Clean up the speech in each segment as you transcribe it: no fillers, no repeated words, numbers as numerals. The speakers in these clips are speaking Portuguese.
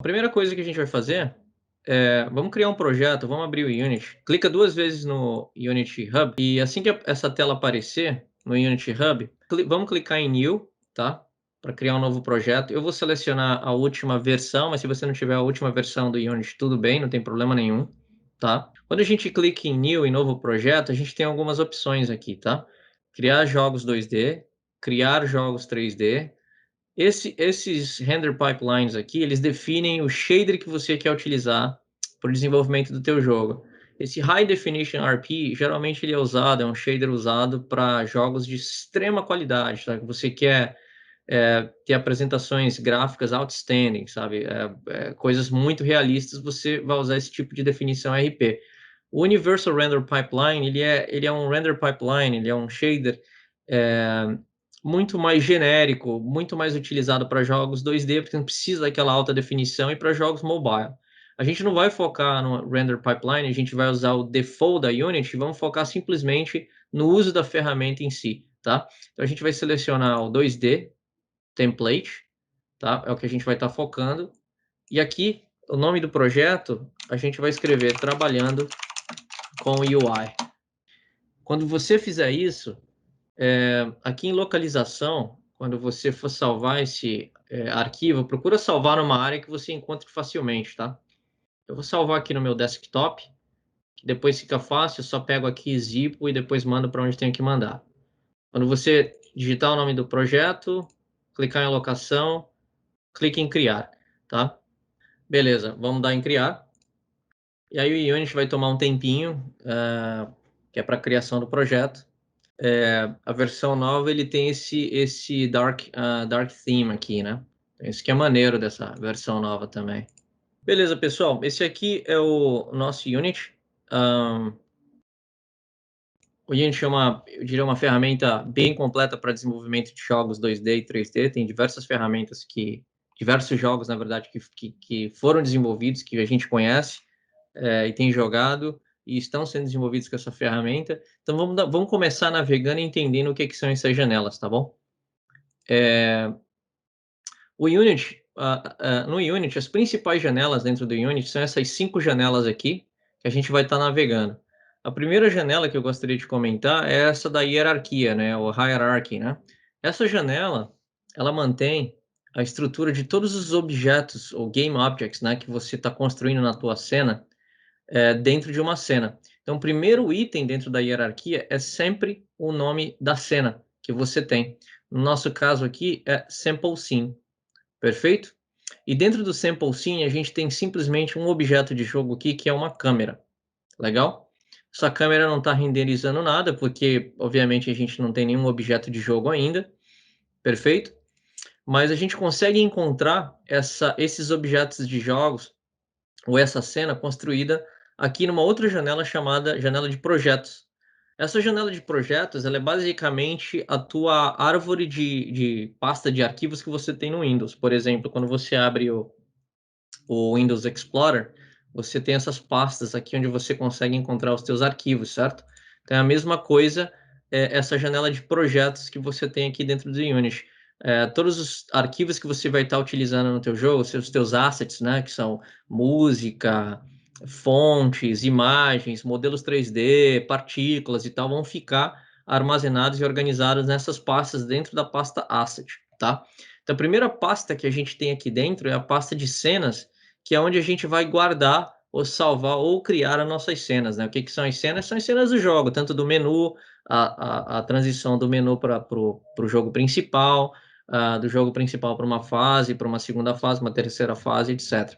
A primeira coisa que a gente vai fazer vamos criar um projeto, vamos abrir o Unity. Clica 2 vezes no Unity Hub e assim que essa tela aparecer no Unity Hub, vamos clicar em New, tá? Para criar um novo projeto. Eu vou selecionar a última versão, mas se você não tiver a última versão do Unity, tudo bem, não tem problema nenhum, tá? Quando a gente clica em New, em novo projeto, a gente tem algumas opções aqui, tá? Criar jogos 2D, criar jogos 3D. Esses render pipelines aqui, eles definem o shader que você quer utilizar para o desenvolvimento do teu jogo. Esse High Definition RP, geralmente ele é usado, é um shader usado para jogos de extrema qualidade, tá? Você quer ter apresentações gráficas outstanding, sabe? Coisas muito realistas, você vai usar esse tipo de definição RP. O Universal Render Pipeline, ele é um render pipeline, ele é um shader muito mais genérico, muito mais utilizado para jogos 2D, porque não precisa daquela alta definição, e para jogos mobile. A gente não vai focar no render pipeline, a gente vai usar o default da Unity, vamos focar simplesmente no uso da ferramenta em si, tá? Então a gente vai selecionar o 2D template, tá? É o que a gente vai estar focando. E aqui, o nome do projeto, a gente vai escrever trabalhando com UI. Quando você fizer isso, aqui em localização, quando você for salvar esse arquivo, procura salvar numa área que você encontre facilmente, tá? Eu vou salvar aqui no meu desktop, que depois fica fácil, eu só pego aqui, zipo e depois mando para onde tenho que mandar. Quando você digitar o nome do projeto, clicar em locação, clique em criar, tá? Beleza, vamos dar em criar. E aí o Unity vai tomar um tempinho, que é para a criação do projeto. A versão nova ele tem esse dark theme aqui, né? Isso que é maneiro dessa versão nova também. Beleza, pessoal. Esse aqui é o nosso Unity. O Unity é eu diria, uma ferramenta bem completa para desenvolvimento de jogos 2D e 3D. Tem diversas ferramentas diversos jogos, na verdade, que foram desenvolvidos, que a gente conhece e tem jogado e estão sendo desenvolvidos com essa ferramenta. Então vamos começar navegando e entendendo o que são essas janelas, tá bom? O Unity, no Unity, as principais janelas dentro do Unity são essas 5 janelas aqui que a gente vai estar navegando. A primeira janela que eu gostaria de comentar é essa da hierarquia, né, o hierarchy, né? Essa janela, ela mantém a estrutura de todos os objetos ou game objects, né, que você está construindo na tua cena, dentro de uma cena. Então, o primeiro item dentro da hierarquia é sempre o nome da cena que você tem. No nosso caso aqui é sample scene, perfeito? E dentro do sample scene a gente tem simplesmente um objeto de jogo aqui que é uma câmera, legal? Essa câmera não está renderizando nada porque, obviamente, a gente não tem nenhum objeto de jogo ainda, perfeito? Mas a gente consegue encontrar esses objetos de jogos ou essa cena construída aqui numa outra janela chamada janela de projetos. Essa janela de projetos, ela é basicamente a tua árvore de pasta de arquivos que você tem no Windows. Por exemplo, quando você abre o Windows Explorer, você tem essas pastas aqui onde você consegue encontrar os teus arquivos, certo? Então é a mesma coisa, essa janela de projetos que você tem aqui dentro do Unity. Todos os arquivos que você vai estar utilizando no teu jogo, os teus assets, né, que são música, fontes, imagens, modelos 3D, partículas e tal, vão ficar armazenados e organizados nessas pastas dentro da pasta asset, tá? Então, a primeira pasta que a gente tem aqui dentro é a pasta de cenas, que é onde a gente vai guardar ou salvar ou criar as nossas cenas, né? O que são as cenas? São as cenas do jogo, tanto do menu, a transição do menu para o jogo principal, do jogo principal para uma fase, para uma segunda fase, uma terceira fase, etc.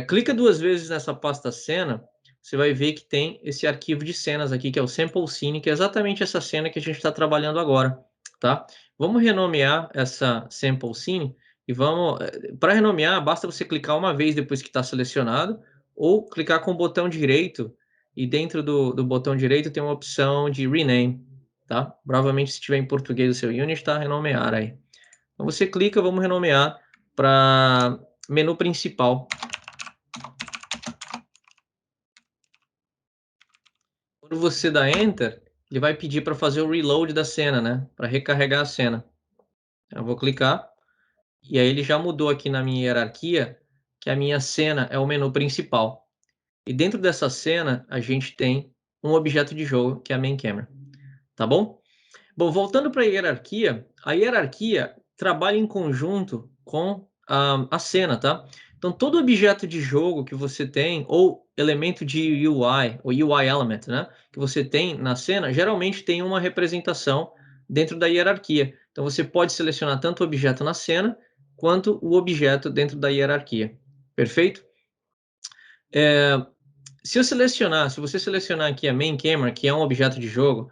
Clica 2 vezes nessa pasta cena, você vai ver que tem esse arquivo de cenas aqui, que é o sample scene, que é exatamente essa cena que a gente está trabalhando agora, tá? Vamos renomear essa sample scene e vamos... Para renomear, basta você clicar uma vez depois que está selecionado ou clicar com o botão direito e dentro do botão direito tem uma opção de rename, tá? Provavelmente se tiver em português o seu Unity, está renomear aí. Então você clica, vamos renomear para menu principal. Quando você dá Enter, ele vai pedir para fazer o reload da cena, né? Para recarregar a cena. Eu vou clicar e aí ele já mudou aqui na minha hierarquia que a minha cena é o menu principal. E dentro dessa cena, a gente tem um objeto de jogo, que é a main camera, tá bom? Bom, voltando para a hierarquia trabalha em conjunto com a cena, tá? Então, todo objeto de jogo que você tem, ou elemento de UI, ou UI element, né? Que você tem na cena, geralmente tem uma representação dentro da hierarquia. Então, você pode selecionar tanto o objeto na cena, quanto o objeto dentro da hierarquia. Perfeito? Se você selecionar aqui a main camera, que é um objeto de jogo,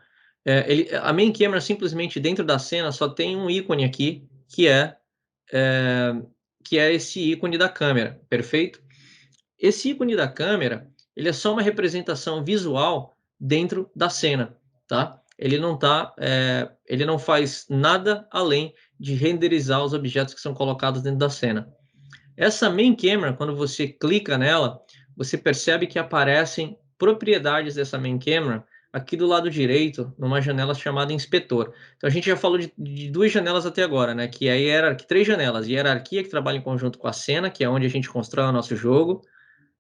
a main camera simplesmente dentro da cena só tem um ícone aqui, é, que é esse ícone da câmera, perfeito? Esse ícone da câmera, ele é só uma representação visual dentro da cena, tá? Ele não faz nada além de renderizar os objetos que são colocados dentro da cena. Essa main camera, quando você clica nela, você percebe que aparecem propriedades dessa main camera aqui do lado direito, numa janela chamada inspetor. Então a gente já falou de duas janelas até agora, né? Que é a hierarquia, três janelas: hierarquia, que trabalha em conjunto com a cena, que é onde a gente constrói o nosso jogo;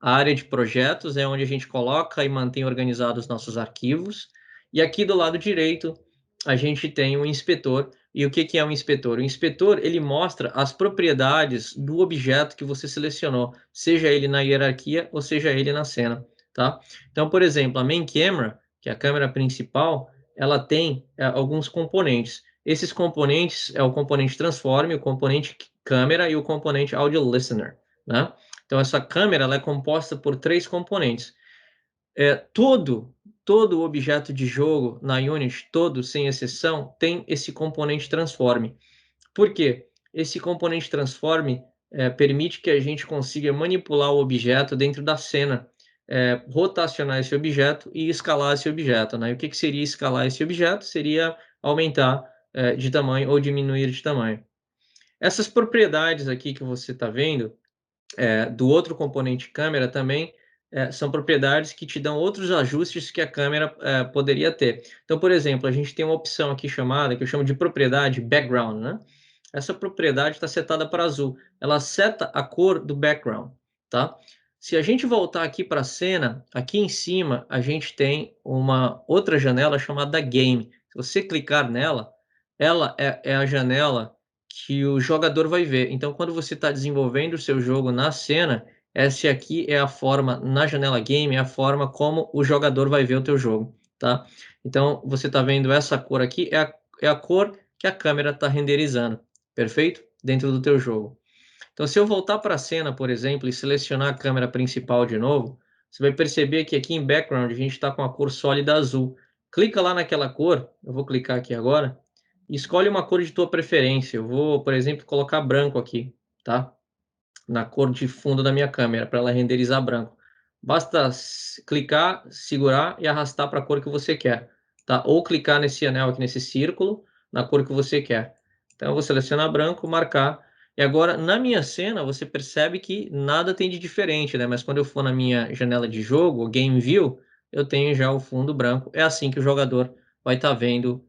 a área de projetos, é onde a gente coloca e mantém organizados os nossos arquivos; e aqui do lado direito a gente tem o inspetor. E o que que é um inspetor? O inspetor, ele mostra as propriedades do objeto que você selecionou, seja ele na hierarquia ou seja ele na cena, tá? Então, por exemplo, a main camera, que é a câmera principal, ela tem alguns componentes. Esses componentes é o componente transform, o componente câmera e o componente audio listener, né? Então, essa câmera, ela é composta por três componentes. Todo objeto de jogo na Unity, todo, sem exceção, tem esse componente transform. Por quê? Esse componente transform permite que a gente consiga manipular o objeto dentro da cena, rotacionar esse objeto e escalar esse objeto, né? E o que que seria escalar esse objeto? Seria aumentar de tamanho ou diminuir de tamanho. Essas propriedades aqui que você está vendo, do outro componente câmera também, são propriedades que te dão outros ajustes que a câmera poderia ter. Então, por exemplo, a gente tem uma opção aqui chamada, que eu chamo de propriedade background, né? Essa propriedade está setada para azul. Ela seta a cor do background, tá? Se a gente voltar aqui para a cena, aqui em cima a gente tem uma outra janela chamada Game. Se você clicar nela, ela é a janela que o jogador vai ver. Então, quando você está desenvolvendo o seu jogo na cena, essa aqui é a forma, na janela Game, é a forma como o jogador vai ver o teu jogo, tá? Então, você está vendo essa cor aqui, é a cor que a câmera está renderizando, perfeito? Dentro do teu jogo. Então, se eu voltar para a cena, por exemplo, e selecionar a câmera principal de novo, você vai perceber que aqui em background a gente está com a cor sólida azul. Clica lá naquela cor, eu vou clicar aqui agora, e escolhe uma cor de tua preferência. Eu vou, por exemplo, colocar branco aqui, tá? Na cor de fundo da minha câmera, para ela renderizar branco. Basta clicar, segurar e arrastar para a cor que você quer, tá? Ou clicar nesse anel aqui, nesse círculo, na cor que você quer. Então, eu vou selecionar branco, marcar. E agora, na minha cena, você percebe que nada tem de diferente, né? Mas quando eu for na minha janela de jogo, Game View, eu tenho já o fundo branco. É assim que o jogador vai estar vendo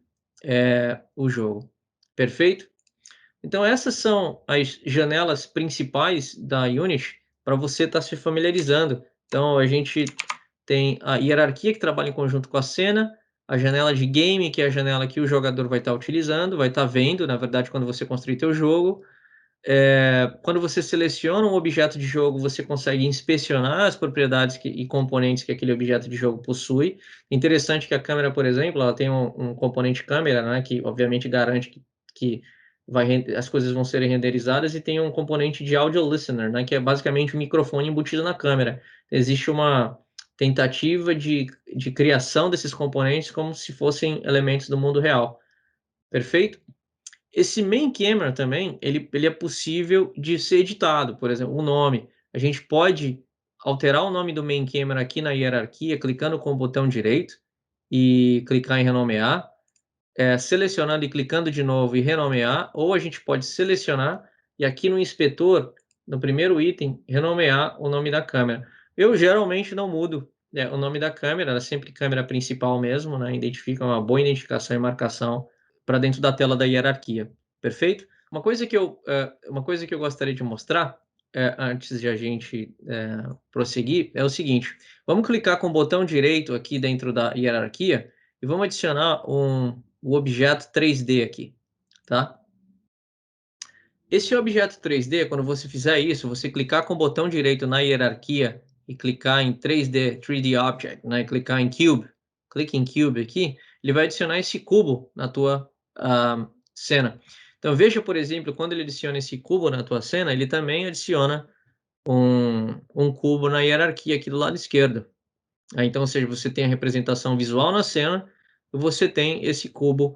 o jogo. Perfeito? Então, essas são as janelas principais da Unity para você estar se familiarizando. Então, a gente tem a hierarquia, que trabalha em conjunto com a cena; a janela de game, que é a janela que o jogador vai estar utilizando, vai estar vendo, na verdade, quando você construir teu jogo. Quando você seleciona um objeto de jogo, você consegue inspecionar as propriedades e componentes que aquele objeto de jogo possui. Interessante que a câmera, por exemplo, ela tem um componente câmera, né, que obviamente garante que as coisas vão serem renderizadas, e tem um componente de audio listener, né, que é basicamente um microfone embutido na câmera. Existe uma tentativa de criação desses componentes como se fossem elementos do mundo real. Perfeito? Esse main camera também, ele é possível de ser editado. Por exemplo, o nome. A gente pode alterar o nome do main camera aqui na hierarquia, clicando com o botão direito e clicar em renomear, selecionando e clicando de novo e renomear; ou a gente pode selecionar e aqui no inspetor, no primeiro item, renomear o nome da câmera. Eu geralmente não mudo, o nome da câmera, ela é sempre câmera principal mesmo, né? Identifica uma boa identificação e marcação para dentro da tela da hierarquia. Perfeito? Uma coisa que eu gostaria de mostrar antes de a gente prosseguir, é o seguinte: vamos clicar com o botão direito aqui dentro da hierarquia e vamos adicionar o objeto 3D aqui, tá? Esse objeto 3D, quando você fizer isso, você clicar com o botão direito na hierarquia e clicar em 3D, 3D Object, né? E clicar em Cube, clique em Cube aqui, ele vai adicionar esse cubo na tua cena. Então veja, por exemplo, quando ele adiciona esse cubo na tua cena, ele também adiciona um cubo na hierarquia aqui do lado esquerdo. Então, ou seja, você tem a representação visual na cena e você tem esse cubo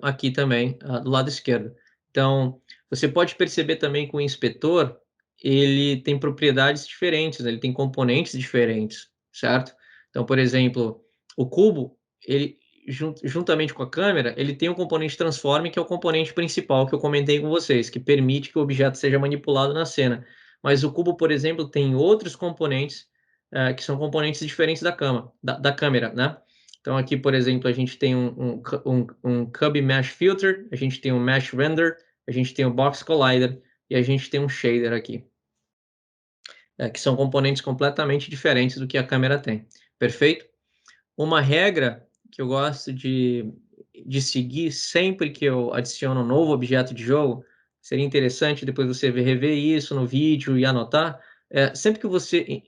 aqui também do lado esquerdo. Então, você pode perceber também que o inspetor ele tem propriedades diferentes, né? Ele tem componentes diferentes, certo? Então, por exemplo, o cubo, ele juntamente com a câmera, ele tem um componente transform, que é o componente principal que eu comentei com vocês, que permite que o objeto seja manipulado na cena. Mas o cubo, por exemplo, tem outros componentes que são componentes diferentes da câmera, né? Então aqui, por exemplo, a gente tem um Cube Mesh Filter, a gente tem um Mesh Render, a gente tem o Box Collider e a gente tem um Shader aqui, que são componentes completamente diferentes do que a câmera tem. Perfeito? Uma regra que eu gosto de seguir sempre que eu adiciono um novo objeto de jogo, seria interessante depois você rever isso no vídeo e anotar, sempre que você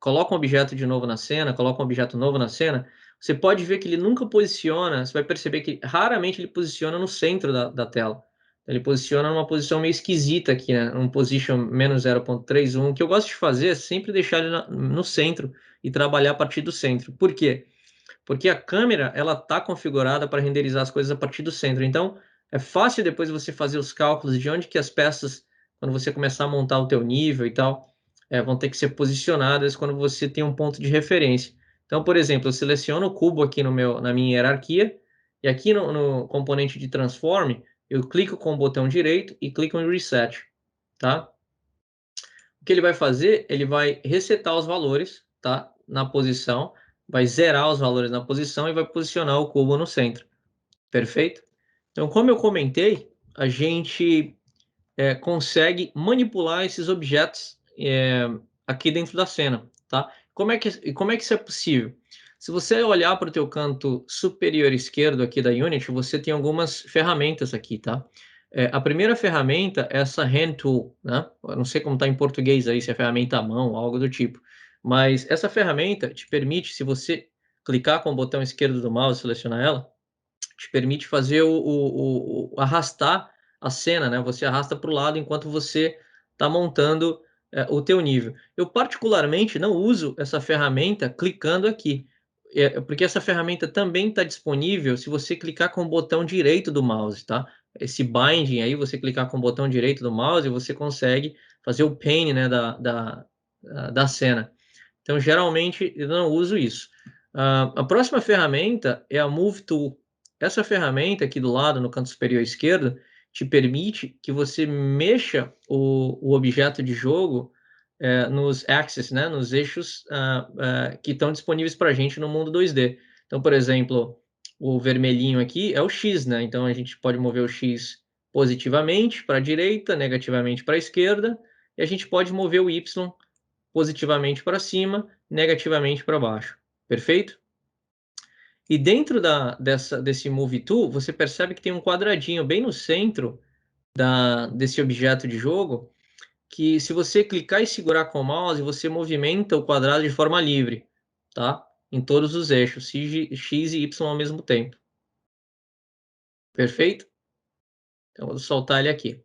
coloca um objeto de novo na cena, coloca um objeto novo na cena, você pode ver que ele nunca posiciona, você vai perceber que raramente ele posiciona no centro da tela. Ele posiciona numa posição meio esquisita aqui, né? Um position menos 0.31. O que eu gosto de fazer é sempre deixar ele no centro e trabalhar a partir do centro. Por quê? Porque a câmera, ela está configurada para renderizar as coisas a partir do centro. Então, é fácil depois você fazer os cálculos de onde que as peças, quando você começar a montar o teu nível e tal, vão ter que ser posicionadas quando você tem um ponto de referência. Então, por exemplo, eu seleciono o cubo aqui na minha hierarquia, e aqui no componente de Transform, eu clico com o botão direito e clico em Reset, tá? O que ele vai fazer? Ele vai resetar os valores, tá? Na posição, vai zerar os valores na posição e vai posicionar o cubo no centro. Perfeito? Então, como eu comentei, a gente consegue manipular esses objetos aqui dentro da cena, tá? Como é que isso é possível? Se você olhar para o teu canto superior esquerdo aqui da Unity, você tem algumas ferramentas aqui, tá? A primeira ferramenta é essa Hand Tool, né? Eu não sei como está em português aí, se é ferramenta à mão, algo do tipo. Mas essa ferramenta te permite, se você clicar com o botão esquerdo do mouse e selecionar ela, te permite fazer arrastar a cena, né? Você arrasta para o lado enquanto você está montando o teu nível. Eu particularmente não uso essa ferramenta clicando aqui, porque essa ferramenta também está disponível se você clicar com o botão direito do mouse, tá? Esse binding aí, você clicar com o botão direito do mouse, você consegue fazer o pane, né, da cena. Então, geralmente, eu não uso isso. A próxima ferramenta é a Move Tool. Essa ferramenta aqui do lado, no canto superior esquerdo, te permite que você mexa o objeto de jogo nos axes, né, nos eixos que estão disponíveis para a gente no mundo 2D. Então, por exemplo, o vermelhinho aqui é o X, né? Então, a gente pode mover o X positivamente para a direita, negativamente para a esquerda, e a gente pode mover o Y positivamente para cima, negativamente para baixo. Perfeito? E dentro desse Move Tool, você percebe que tem um quadradinho bem no centro desse objeto de jogo, que se você clicar e segurar com o mouse, você movimenta o quadrado de forma livre, tá? Em todos os eixos, X e Y ao mesmo tempo. Perfeito? Então, vou soltar ele aqui.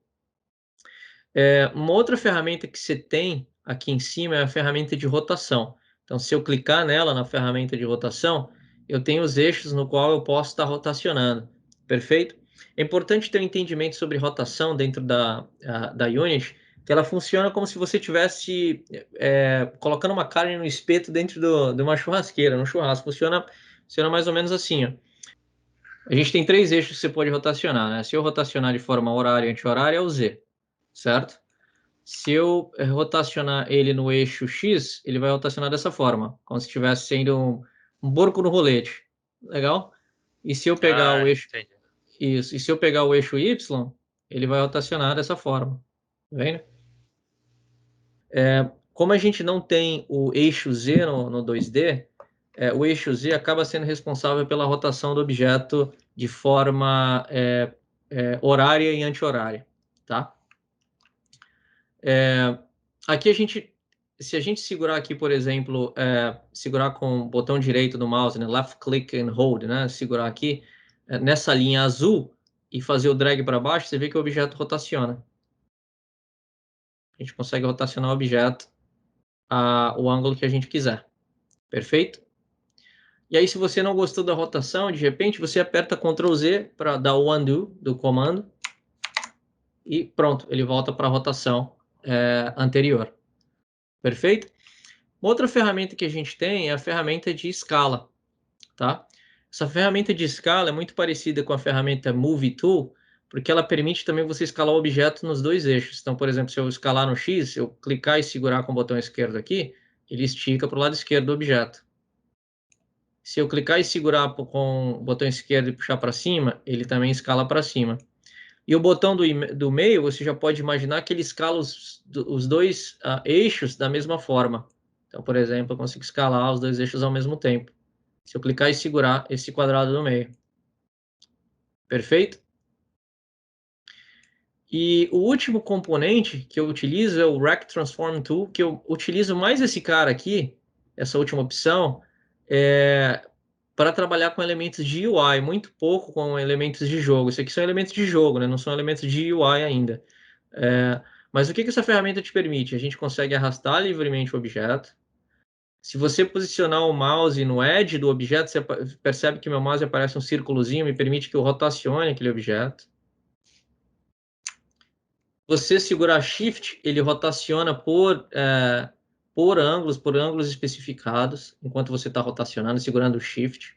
Uma outra ferramenta que você tem aqui em cima é a ferramenta de rotação. Então, se eu clicar nela, na ferramenta de rotação, eu tenho os eixos no qual eu posso estar rotacionando. Perfeito? É importante ter um entendimento sobre rotação dentro da Unity, que ela funciona como se você estivesse colocando uma carne no espeto dentro de uma churrasqueira, no churrasco. Funciona mais ou menos assim, ó. A gente tem três eixos que você pode rotacionar, né? Se eu rotacionar de forma horária e anti-horária, é o Z, certo? Se eu rotacionar ele no eixo X, ele vai rotacionar dessa forma, como se estivesse sendo um porco no rolete. Legal? E se eu pegar o eixo. Entendi. Isso. E se eu pegar o eixo Y, ele vai rotacionar dessa forma. Tá vendo? Como a gente não tem o eixo Z no 2D, o eixo Z acaba sendo responsável pela rotação do objeto de forma horária e anti-horária, tá? Aqui se a gente segurar aqui, por exemplo, segurar com o botão direito do mouse, né, left click and hold, né, segurar aqui nessa linha azul e fazer o drag para baixo, você vê que o objeto rotaciona. A gente consegue rotacionar o objeto o ângulo que a gente quiser. Perfeito? E aí, se você não gostou da rotação, de repente, você aperta Ctrl Z para dar o undo do comando e pronto, ele volta para a rotação anterior. Perfeito? Outra ferramenta que a gente tem é a ferramenta de escala, tá? Essa ferramenta de escala é muito parecida com a ferramenta Move Tool, porque ela permite também você escalar o objeto nos dois eixos. Então, por exemplo, se eu escalar no X, eu clicar e segurar com o botão esquerdo aqui, ele estica para o lado esquerdo do objeto. Se eu clicar e segurar com o botão esquerdo e puxar para cima, ele também escala para cima. E o botão do meio, você já pode imaginar que ele escala os dois eixos da mesma forma. Então, por exemplo, eu consigo escalar os dois eixos ao mesmo tempo. Se eu clicar e segurar esse quadrado no meio. Perfeito? E o último componente que eu utilizo é o Rect Transform Tool, que eu utilizo mais esse cara aqui, essa última opção, para trabalhar com elementos de UI, muito pouco com elementos de jogo. Isso aqui são elementos de jogo, né? Não são elementos de UI ainda. Mas o que essa ferramenta te permite? A gente consegue arrastar livremente o objeto. Se você posicionar o mouse no edge do objeto, você percebe que meu mouse aparece um círculozinho, me permite que eu rotacione aquele objeto. Você segurar Shift, ele rotaciona por ângulos especificados, enquanto você está rotacionando, segurando o Shift.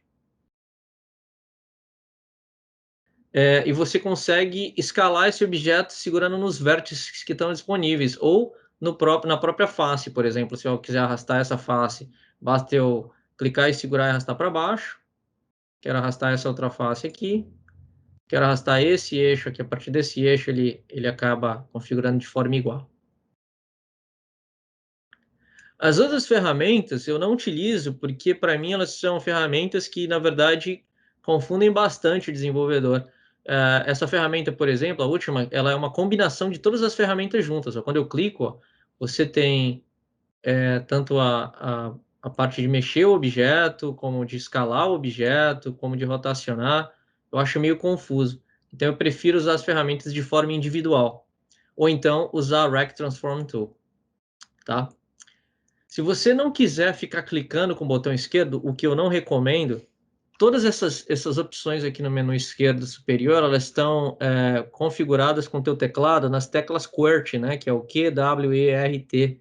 E você consegue escalar esse objeto segurando nos vértices que estão disponíveis, ou na própria face, por exemplo. Se eu quiser arrastar essa face, basta eu clicar e segurar e arrastar para baixo. Quero arrastar essa outra face aqui. Quero arrastar esse eixo aqui. A partir desse eixo, ele acaba configurando de forma igual. As outras ferramentas eu não utilizo porque, para mim, elas são ferramentas que, na verdade, confundem bastante o desenvolvedor. Essa ferramenta, por exemplo, a última, ela é uma combinação de todas as ferramentas juntas. Quando eu clico, você tem tanto a parte de mexer o objeto, como de escalar o objeto, como de rotacionar. Eu acho meio confuso. Então, eu prefiro usar as ferramentas de forma individual. Ou então, usar a Rect Transform Tool. Tá? Se você não quiser ficar clicando com o botão esquerdo, o que eu não recomendo, todas essas opções aqui no menu esquerdo superior, elas estão configuradas com o teu teclado nas teclas QWERTY, né, que é o Q, W, E, R, T,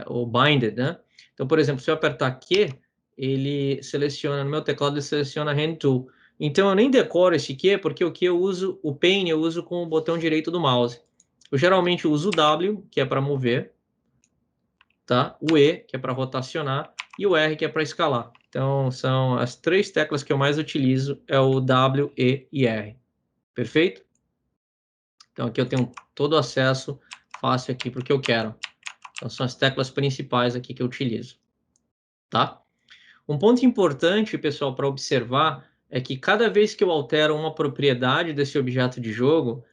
o Binded, né? Então, por exemplo, se eu apertar Q, ele seleciona, no meu teclado, ele seleciona Hand Tool. Então, eu nem decoro esse Q, porque o Q eu uso, o Pen eu uso com o botão direito do mouse. Eu geralmente uso o W, que é para mover, tá? O E, que é para rotacionar, e o R, que é para escalar. Então, são as três teclas que eu mais utilizo, é o W, E e R. Perfeito? Então, aqui eu tenho todo o acesso fácil aqui para o que eu quero. Então, são as teclas principais aqui que eu utilizo. Tá? Um ponto importante, pessoal, para observar é que cada vez que eu altero uma propriedade desse objeto de jogo,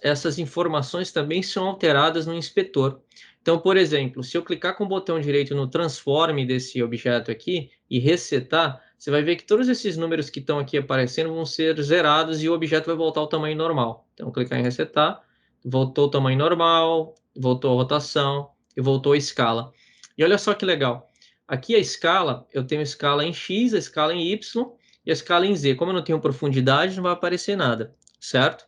essas informações também são alteradas no inspetor. Então, por exemplo, se eu clicar com o botão direito no transform desse objeto aqui e resetar, você vai ver que todos esses números que estão aqui aparecendo vão ser zerados e o objeto vai voltar ao tamanho normal. Então, clicar em resetar, voltou ao tamanho normal, voltou a rotação e voltou a escala. E olha só que legal. Aqui a escala, eu tenho escala em X, a escala em Y e a escala em Z. Como eu não tenho profundidade, não vai aparecer nada, certo?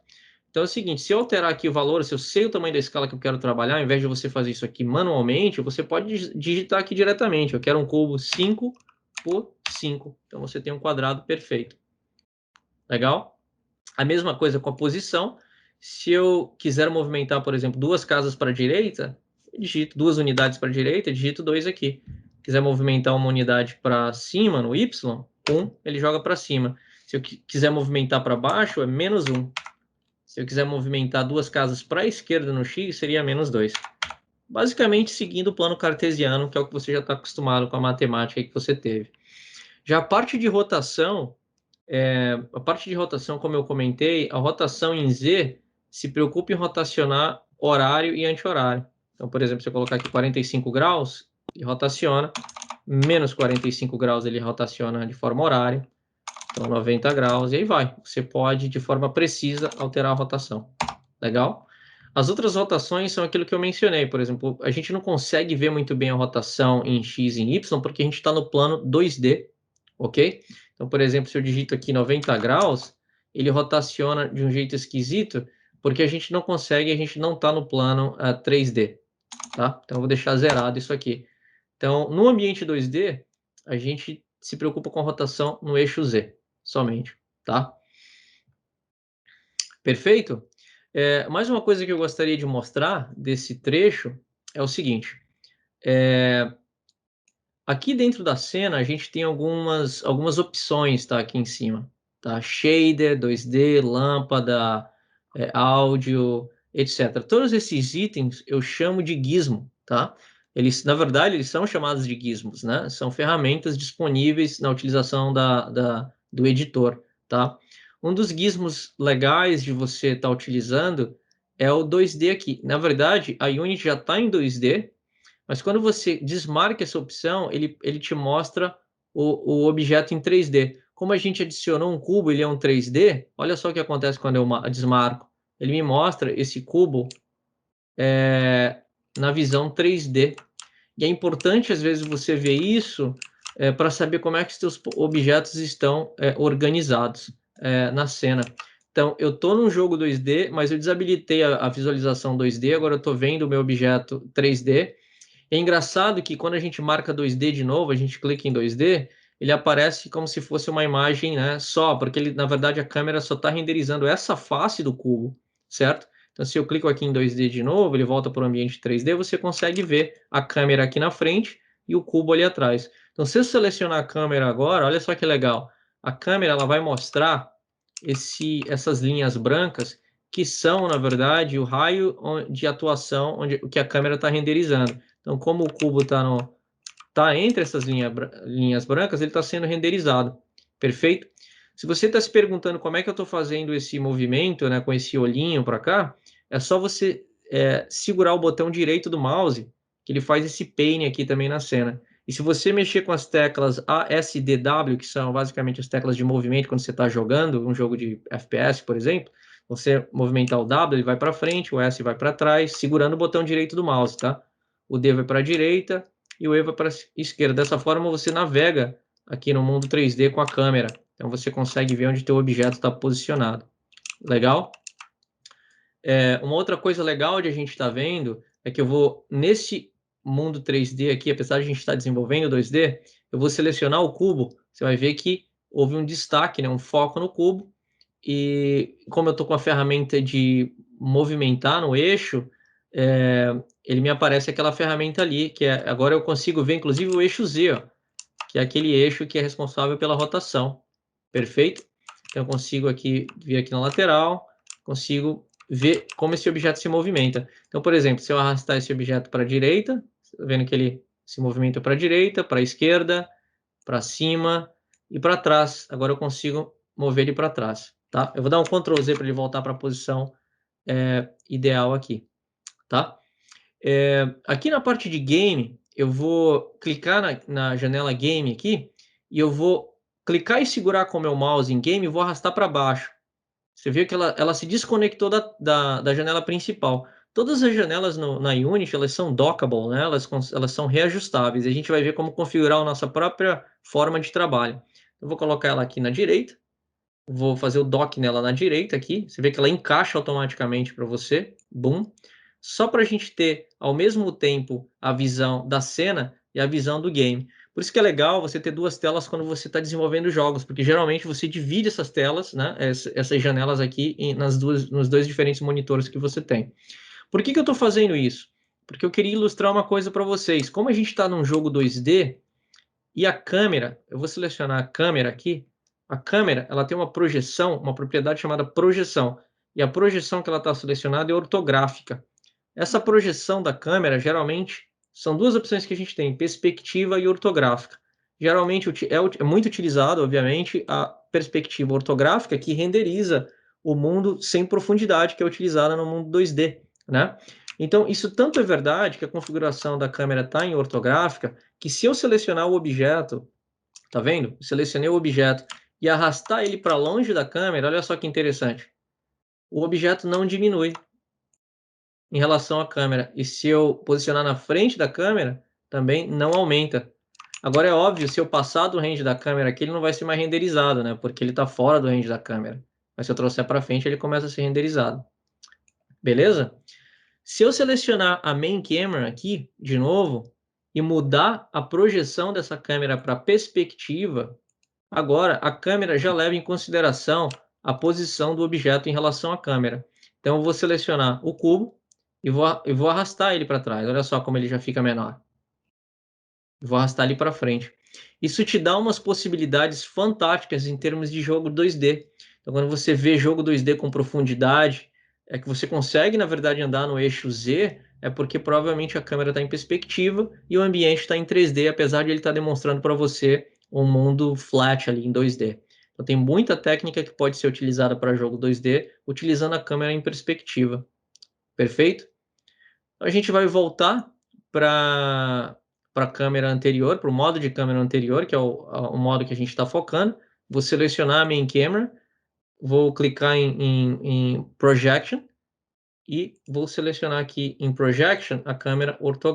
Então é o seguinte, se eu alterar aqui o valor, se eu sei o tamanho da escala que eu quero trabalhar, ao invés de você fazer isso aqui manualmente, você pode digitar aqui diretamente. Eu quero um cubo 5 por 5. Então você tem um quadrado perfeito. Legal? A mesma coisa com a posição. Se eu quiser movimentar, por exemplo, duas casas para a direita, eu digito 2 unidades para a direita, digito 2 aqui. Quiser movimentar uma unidade para cima, no Y, 1, ele joga para cima. Se eu quiser movimentar para baixo, é -1. Se eu quiser movimentar duas casas para a esquerda no X, seria -2. basicamente seguindo o plano cartesiano, que é o que você já está acostumado com a matemática que você teve. Já a parte de rotação, como eu comentei, a rotação em Z se preocupa em rotacionar horário e anti-horário. Então, por exemplo, se eu colocar aqui 45 graus, ele rotaciona, menos 45 graus ele rotaciona de forma horária, então 90 graus, e aí vai. Você pode, de forma precisa, alterar a rotação. Legal? As outras rotações são aquilo que eu mencionei, por exemplo, a gente não consegue ver muito bem a rotação em X e em Y, porque a gente está no plano 2D, ok? Então, por exemplo, se eu digito aqui 90 graus, ele rotaciona de um jeito esquisito, porque a gente não consegue, a gente não está no plano 3D, tá? Então, eu vou deixar zerado isso aqui. Então, no ambiente 2D, a gente se preocupa com a rotação no eixo Z, somente, tá? Perfeito? Mais uma coisa que eu gostaria de mostrar desse trecho é o seguinte. Aqui dentro da cena, a gente tem algumas opções, tá? Aqui em cima, tá? Shader, 2D, lâmpada, áudio, etc. Todos esses itens eu chamo de gizmo, tá? Eles, na verdade, eles são chamados de gizmos, né? São ferramentas disponíveis na utilização do editor, tá? Um dos gizmos legais de você estar utilizando é o 2D aqui. Na verdade, a Unity já está em 2D, mas quando você desmarca essa opção, ele te mostra o objeto em 3D. Como a gente adicionou um cubo, ele é um 3D, olha só o que acontece quando eu desmarco. Ele me mostra esse cubo na visão 3D. E é importante, às vezes, você ver isso para saber como é que os seus objetos estão organizados na cena. Então, eu estou num jogo 2D, mas eu desabilitei a visualização 2D, agora eu estou vendo o meu objeto 3D. É engraçado que quando a gente marca 2D de novo, a gente clica em 2D, ele aparece como se fosse uma imagem, né, só, porque ele, na verdade, a câmera só está renderizando essa face do cubo, certo? Então, se eu clico aqui em 2D de novo, ele volta para o ambiente 3D, você consegue ver a câmera aqui na frente e o cubo ali atrás. Então, se eu selecionar a câmera agora, olha só que legal. A câmera ela vai mostrar essas linhas brancas que são, na verdade, o raio de atuação onde que a câmera está renderizando. Então, como o cubo está entre essas linhas brancas, ele está sendo renderizado. Perfeito? Se você está se perguntando como é que eu estou fazendo esse movimento, né, com esse olhinho para cá, é só você segurar o botão direito do mouse, que ele faz esse pane aqui também na cena. E se você mexer com as teclas A, S, D, W, que são basicamente as teclas de movimento quando você está jogando um jogo de FPS, por exemplo, você movimentar o W, ele vai para frente, o S vai para trás, segurando o botão direito do mouse, tá? O D vai para a direita e o E vai para a esquerda. Dessa forma, você navega aqui no mundo 3D com a câmera. Então, você consegue ver onde teu objeto está posicionado. Legal? Uma outra coisa legal de a gente estar vendo é que eu vou, nesse mundo 3D aqui, apesar de a gente estar desenvolvendo 2D, eu vou selecionar o cubo. Você vai ver que houve um destaque, né, um foco no cubo. E como eu estou com a ferramenta de movimentar no eixo, ele me aparece aquela ferramenta ali, que agora eu consigo ver, inclusive, o eixo Z, ó, que é aquele eixo que é responsável pela rotação. Perfeito? Então, eu consigo aqui vir aqui na lateral, consigo ver como esse objeto se movimenta. Então, por exemplo, se eu arrastar esse objeto para a direita, vendo que ele se movimenta para a direita, para a esquerda, para cima e para trás. Agora eu consigo mover ele para trás, tá? Eu vou dar um Ctrl Z para ele voltar para a posição ideal aqui, tá? Aqui na parte de game, eu vou clicar na janela game aqui e eu vou clicar e segurar com o meu mouse em game e vou arrastar para baixo. Você viu que ela se desconectou da janela principal. Todas as janelas na Unity, elas são dockable, né? Elas são reajustáveis. A gente vai ver como configurar a nossa própria forma de trabalho. Eu vou colocar ela aqui na direita. Vou fazer o dock nela na direita aqui. Você vê que ela encaixa automaticamente para você. Boom. Só para a gente ter, ao mesmo tempo, a visão da cena e a visão do game. Por isso que é legal você ter duas telas quando você está desenvolvendo jogos, porque geralmente você divide essas telas, né, essas janelas aqui, nos dois diferentes monitores que você tem. Por que eu estou fazendo isso? Porque eu queria ilustrar uma coisa para vocês. Como a gente está num jogo 2D, e a câmera, eu vou selecionar a câmera aqui, a câmera ela tem uma projeção, uma propriedade chamada projeção, e a projeção que ela está selecionada é ortográfica. Essa projeção da câmera, geralmente, são duas opções que a gente tem, perspectiva e ortográfica. Geralmente é muito utilizado, obviamente, a perspectiva ortográfica, que renderiza o mundo sem profundidade, que é utilizada no mundo 2D, né? Então, isso tanto é verdade que a configuração da câmera está em ortográfica, que se eu selecionar o objeto, tá vendo? Selecionei o objeto e arrastar ele para longe da câmera, olha só que interessante. O objeto não diminui em relação à câmera. E se eu posicionar na frente da câmera, também não aumenta. Agora é óbvio, se eu passar do range da câmera aqui, ele não vai ser mais renderizado, né? Porque ele está fora do range da câmera. Mas se eu trouxer para frente, ele começa a ser renderizado. Beleza? Se eu selecionar a main camera aqui, de novo, e mudar a projeção dessa câmera para perspectiva, agora a câmera já leva em consideração a posição do objeto em relação à câmera. Então eu vou selecionar o cubo e vou arrastar ele para trás. Olha só como ele já fica menor. Vou arrastar ele para frente. Isso te dá umas possibilidades fantásticas em termos de jogo 2D. Então, quando você vê jogo 2D com profundidade, é que você consegue, na verdade, andar no eixo Z, é porque provavelmente a câmera está em perspectiva e o ambiente está em 3D, apesar de ele estar demonstrando para você um mundo flat ali em 2D. Então, tem muita técnica que pode ser utilizada para jogo 2D, utilizando a câmera em perspectiva. Perfeito? Então, a gente vai voltar para a câmera anterior, para o modo de câmera anterior, que é o modo que a gente está focando. Vou selecionar a main camera, vou clicar em Projection e vou selecionar aqui em Projection a câmera ortográfica.